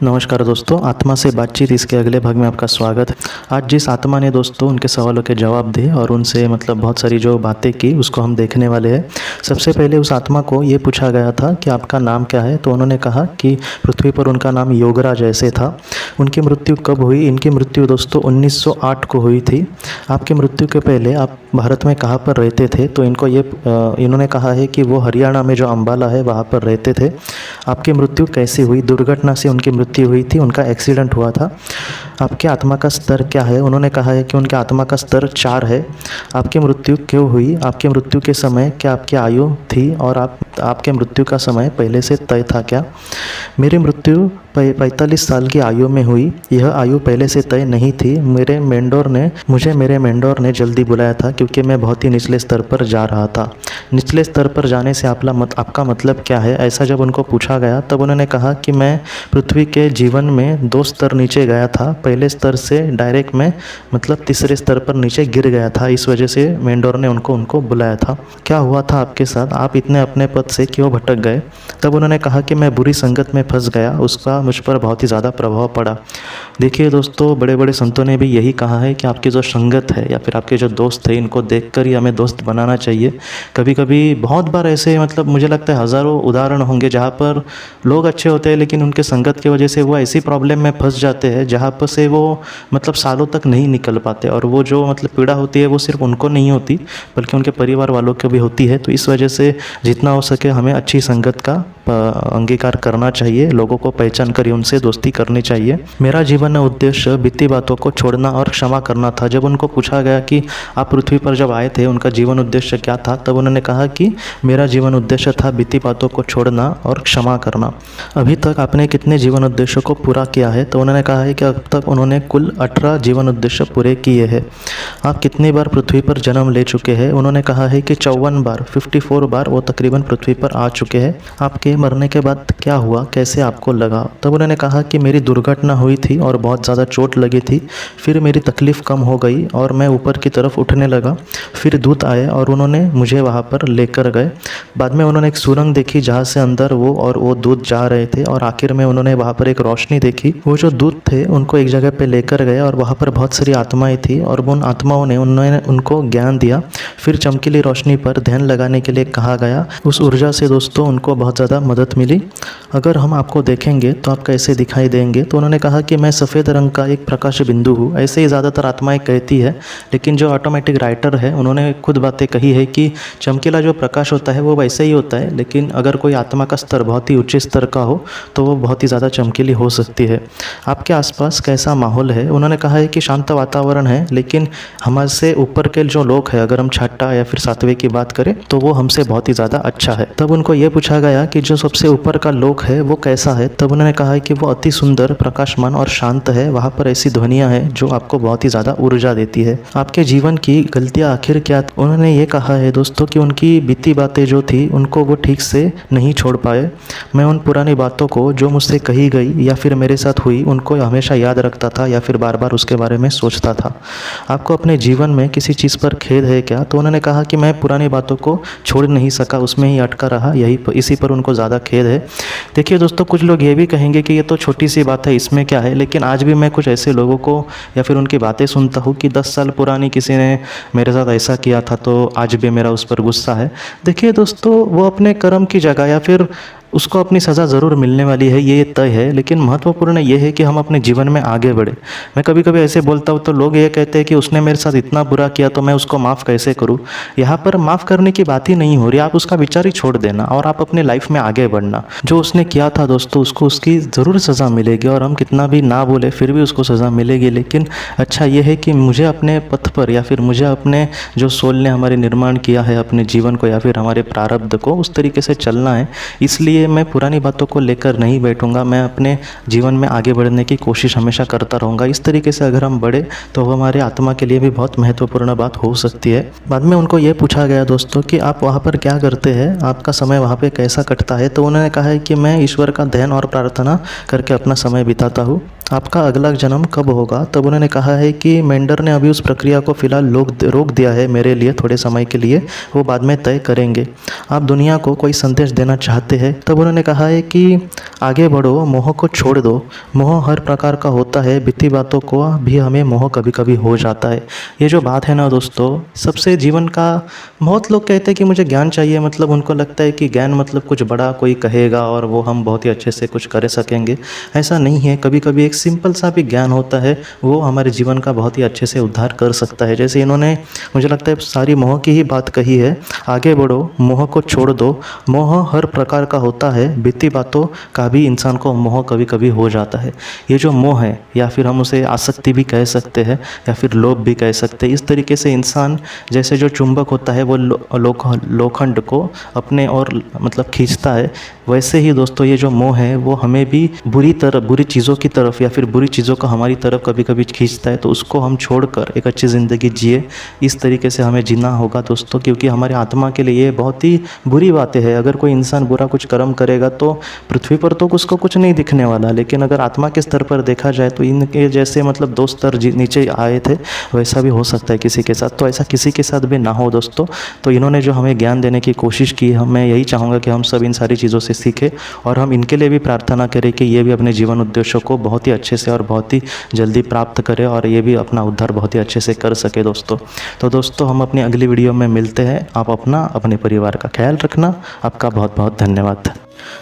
नमस्कार दोस्तों, आत्मा से बातचीत इसके अगले भाग में आपका स्वागत है। आज जिस आत्मा ने दोस्तों उनके सवालों के जवाब दिए और उनसे बहुत सारी जो बातें की उसको हम देखने वाले हैं। सबसे पहले उस आत्मा को ये पूछा गया था कि आपका नाम क्या है, तो उन्होंने कहा कि पृथ्वी पर उनका नाम योगराज ऐसे था। उनकी मृत्यु कब हुई? इनकी मृत्यु दोस्तों 1908 को हुई थी। आपकी मृत्यु के पहले आप भारत में कहाँ पर रहते थे? तो इन्होंने कहा है कि वो हरियाणा में जो अम्बाला है वहाँ पर रहते थे। आपकी मृत्यु कैसे हुई? दुर्घटना से उनकी मृत्यु हुई थी, उनका एक्सीडेंट हुआ था। आपके आत्मा का स्तर क्या है? उन्होंने कहा है कि उनके आत्मा का स्तर 4 है। आपकी मृत्यु क्यों हुई? आपकी मृत्यु के समय क्या आपकी आयु थी और आपके मृत्यु का समय पहले से तय था क्या? मेरी मृत्यु 45 साल की आयु में हुई। यह आयु पहले से तय नहीं थी। मेरे मेंडोर ने जल्दी बुलाया था क्योंकि मैं बहुत ही निचले स्तर पर जा रहा था। निचले स्तर पर जाने से आपका मतलब क्या है? ऐसा जब उनको पूछा गया तब उन्होंने कहा कि मैं पृथ्वी के जीवन में 2 स्तर नीचे गया था। पहले स्तर से डायरेक्ट मैं तीसरे स्तर पर नीचे गिर गया था। इस वजह से मेंडोर ने उनको बुलाया था। क्या हुआ था आपके साथ? आप इतने अपने पद से क्यों भटक गए? तब उन्होंने कहा कि मैं बुरी संगत में फंस गया, उसका मुझ पर बहुत ही ज़्यादा प्रभाव पड़ा। देखिए दोस्तों, बड़े बड़े संतों ने भी यही कहा है कि आपकी जो संगत है या फिर आपके जो दोस्त है, इनको देखकर ही हमें दोस्त बनाना चाहिए। कभी कभी बहुत बार ऐसे मुझे लगता है हज़ारों उदाहरण होंगे जहाँ पर लोग अच्छे होते हैं लेकिन उनके संगत की वजह से वो ऐसी प्रॉब्लम में फंस जाते हैं जहाँ पर से वो सालों तक नहीं निकल पाते। और वो जो पीड़ा होती है वो सिर्फ उनको नहीं होती बल्कि उनके परिवार वालों को भी होती है। तो इस वजह से जितना हो सके हमें अच्छी संगत का अंगीकार करना चाहिए। लोगों को पहचान कर उनसे दोस्ती करनी चाहिए। मेरा जीवन उद्देश्य बीती बातों को छोड़ना और क्षमा करना था। जब उनको पूछा गया कि आप पृथ्वी पर जब आए थे उनका जीवन उद्देश्य क्या था, तब उन्होंने कहा कि मेरा जीवन उद्देश्य था बीती बातों को छोड़ना और क्षमा करना। अभी तक आपने कितने जीवन उद्देश्यों को पूरा किया है? तो उन्होंने कहा है कि अब तक उन्होंने कुल 18 जीवन उद्देश्य पूरे किए हैं। आप कितनी बार पृथ्वी पर जन्म ले चुके हैं? उन्होंने कहा है कि 54 बार, 54 बार वो तकरीबन पृथ्वी पर आ चुके हैं। आपके मरने के बाद क्या हुआ, कैसे आपको लगा? तब उन्होंने कहा कि मेरी दुर्घटना हुई थी और बहुत ज़्यादा चोट लगी थी। फिर मेरी तकलीफ़ कम हो गई और मैं ऊपर की तरफ उठने लगा। फिर दूत आए और उन्होंने मुझे वहाँ पर लेकर गए। बाद में उन्होंने एक सुरंग देखी जहाँ से अंदर वो दूत जा रहे थे और आखिर में उन्होंने वहाँ पर एक रोशनी देखी। वो जो दूत थे उनको एक जगह पे लेकर गए और वहाँ पर बहुत सारी आत्माएं थी और उन आत्माओं ने उनको ज्ञान दिया। फिर चमकीली रोशनी पर ध्यान लगाने के लिए कहा गया। उस ऊर्जा से दोस्तों उनको बहुत ज़्यादा मदद मिली। अगर हम आपको देखेंगे तो आप कैसे दिखाई देंगे? तो उन्होंने कहा कि मैं सफ़ेद रंग का एक प्रकाश बिंदु हूँ। ऐसे ही ज़्यादातर आत्माएं कहती है, लेकिन जो ऑटोमेटिक राइटर है उन्होंने खुद बातें कही है कि चमकीला जो प्रकाश होता है वो वैसे ही होता है, लेकिन अगर कोई आत्मा का स्तर बहुत ही उच्च स्तर का हो तो वो बहुत ही ज़्यादा चमकीली हो सकती है। आपके आसपास कैसा माहौल है? उन्होंने कहा है कि शांत वातावरण है, लेकिन हमारे ऊपर के जो लोग हैं, अगर हम छठा या फिर 7वें की बात करें तो वो हमसे बहुत ही ज़्यादा अच्छा है। तब उनको ये पूछा गया कि जो सबसे ऊपर का लोक है वो कैसा है? तब उन्होंने कहा है कि वो अति सुंदर, प्रकाशमान और शांत है। वहाँ पर ऐसी ध्वनियाँ हैं जो आपको बहुत ही ज़्यादा ऊर्जा देती है। आपके जीवन की गलतियाँ आखिर क्या? उन्होंने ये कहा है दोस्तों कि उनकी बीती बातें जो थी उनको वो ठीक से नहीं छोड़ पाए। मैं उन पुरानी बातों को जो मुझसे कही गई या फिर मेरे साथ हुई उनको हमेशा याद रखता था या फिर बार बार उसके बारे में सोचता था। आपको अपने जीवन में किसी चीज़ पर खेद है क्या? तो उन्होंने कहा कि मैं पुरानी बातों को छोड़ नहीं सका, उसमें ही अटका रहा, इसी पर उनको ज़्यादा खेद है। देखिए दोस्तों, कुछ लोग ये भी कहेंगे कि ये तो छोटी सी बात है, इसमें क्या है, लेकिन आज भी मैं कुछ ऐसे लोगों को या फिर उनकी बातें सुनता हूँ कि 10 साल पुरानी किसी ने मेरे साथ ऐसा किया था तो आज भी मेरा उस पर गुस्सा है। देखिए दोस्तों, वो अपने कर्म की जगह या फिर उसको अपनी सज़ा ज़रूर मिलने वाली है, ये तय है, लेकिन महत्वपूर्ण ये है कि हम अपने जीवन में आगे बढ़े। मैं कभी कभी ऐसे बोलता हूँ तो लोग ये कहते हैं कि उसने मेरे साथ इतना बुरा किया तो मैं उसको माफ़ कैसे करूँ। यहाँ पर माफ़ करने की बात ही नहीं हो रही, आप उसका विचार ही छोड़ देना और आप अपने लाइफ में आगे बढ़ना। जो उसने किया था दोस्तों उसको उसकी ज़रूर सज़ा मिलेगी और हम कितना भी ना बोले फिर भी उसको सज़ा मिलेगी। लेकिन अच्छा ये है कि मुझे अपने पथ पर या फिर मुझे अपने जो सोल ने हमारे निर्माण किया है अपने जीवन को या फिर हमारे प्रारब्ध को, उस तरीके से चलना है। इसलिए मैं पुरानी बातों को लेकर नहीं बैठूंगा। मैं अपने जीवन में आगे बढ़ने की कोशिश हमेशा करता रहूँगा। इस तरीके से अगर हम बढ़े तो हमारे आत्मा के लिए भी बहुत महत्वपूर्ण बात हो सकती है। बाद में उनको ये पूछा गया दोस्तों कि आप वहाँ पर क्या करते हैं, आपका समय वहाँ पे कैसा कटता है? तो उन्होंने कहा है कि मैं ईश्वर का ध्यान और प्रार्थना करके अपना समय बिताता हूँ। आपका अगला जन्म कब होगा? तब उन्होंने कहा है कि मेंढर ने अभी उस प्रक्रिया को फ़िलहाल रोक दिया है मेरे लिए थोड़े समय के लिए, वो बाद में तय करेंगे। आप दुनिया को कोई संदेश देना चाहते हैं? तब उन्होंने कहा है कि आगे बढ़ो, मोह को छोड़ दो। मोह हर प्रकार का होता है, बीती बातों को भी हमें मोह कभी कभी हो जाता है। ये जो बात है ना दोस्तों, सबसे जीवन का, बहुत लोग कहते हैं कि मुझे ज्ञान चाहिए, मतलब उनको लगता है कि ज्ञान मतलब कुछ बड़ा कोई कहेगा और वो हम बहुत ही अच्छे से कुछ कर सकेंगे। ऐसा नहीं है। कभी कभी एक सिंपल सा भी ज्ञान होता है, वो हमारे जीवन का बहुत ही अच्छे से उद्धार कर सकता है। जैसे इन्होंने, मुझे लगता है सारी मोह की ही बात कही है। आगे बढ़ो, मोह को छोड़ दो। मोह हर प्रकार का होता है, बीती बातों का भी इंसान को मोह कभी कभी हो जाता है। ये जो मोह है, या फिर हम उसे आसक्ति भी कह सकते हैं, या फिर लोभ भी कह सकते हैं। इस तरीके से इंसान, जैसे जो चुंबक होता है वो लोखंड को अपने और मतलब खींचता है, वैसे ही दोस्तों ये जो मोह है वो हमें भी बुरी चीज़ों की तरफ, या फिर बुरी चीज़ों को हमारी तरफ कभी कभी खींचता है। तो उसको हम छोड़कर एक अच्छी ज़िंदगी जिए, इस तरीके से हमें जीना होगा दोस्तों, क्योंकि हमारे आत्मा के लिए ये बहुत ही बुरी बातें हैं। अगर कोई इंसान बुरा कुछ कर्म करेगा तो पृथ्वी पर तो उसको कुछ नहीं दिखने वाला, लेकिन अगर आत्मा के स्तर पर देखा जाए तो इनके जैसे मतलब 2 स्तर नीचे आए थे, वैसा भी हो सकता है किसी के साथ। तो ऐसा किसी के साथ भी ना हो दोस्तों। तो इन्होंने जो हमें ज्ञान देने की कोशिश की, मैं यही चाहूँगा कि हम सब इन सारी चीज़ों से सीखें, और हम इनके लिए भी प्रार्थना करें कि ये भी अपने जीवन उद्देश्यों को बहुत ही अच्छे से और बहुत ही जल्दी प्राप्त करें, और ये भी अपना उद्धार बहुत ही अच्छे से कर सके दोस्तों। तो दोस्तों हम अपनी अगली वीडियो में मिलते हैं। आप अपना, अपने परिवार का ख्याल रखना। आपका बहुत बहुत धन्यवाद।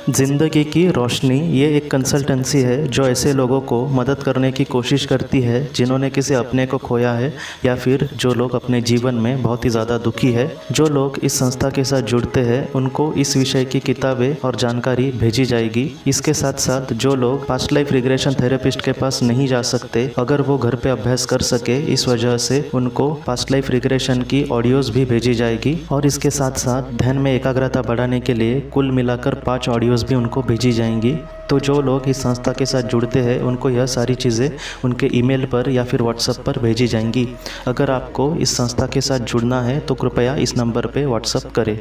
ज़िंदगी की रोशनी ये एक कंसल्टेंसी है जो ऐसे लोगों को मदद करने की कोशिश करती है जिन्होंने किसी अपने को खोया है, या फिर जो लोग अपने जीवन में बहुत ही ज़्यादा दुखी है। जो लोग इस संस्था के साथ जुड़ते हैं उनको इस विषय की किताबें और जानकारी भेजी जाएगी। इसके साथ साथ जो लोग पास्ट लाइफ रिग्रेशन थेरेपिस्ट के पास नहीं जा सकते, अगर वो घर पे अभ्यास कर सके, इस वजह से उनको पास्ट लाइफ रिग्रेशन की ऑडियोज भी भेजी जाएगी। और इसके साथ साथ ध्यान में एकाग्रता बढ़ाने के लिए कुल मिलाकर 5 ऑडियोज़ भी उनको भेजी जाएंगी। तो जो लोग इस संस्था के साथ जुड़ते हैं उनको यह सारी चीज़ें उनके ईमेल पर या फिर व्हाट्सएप पर भेजी जाएंगी। अगर आपको इस संस्था के साथ जुड़ना है तो कृपया इस नंबर पे व्हाट्सएप करें।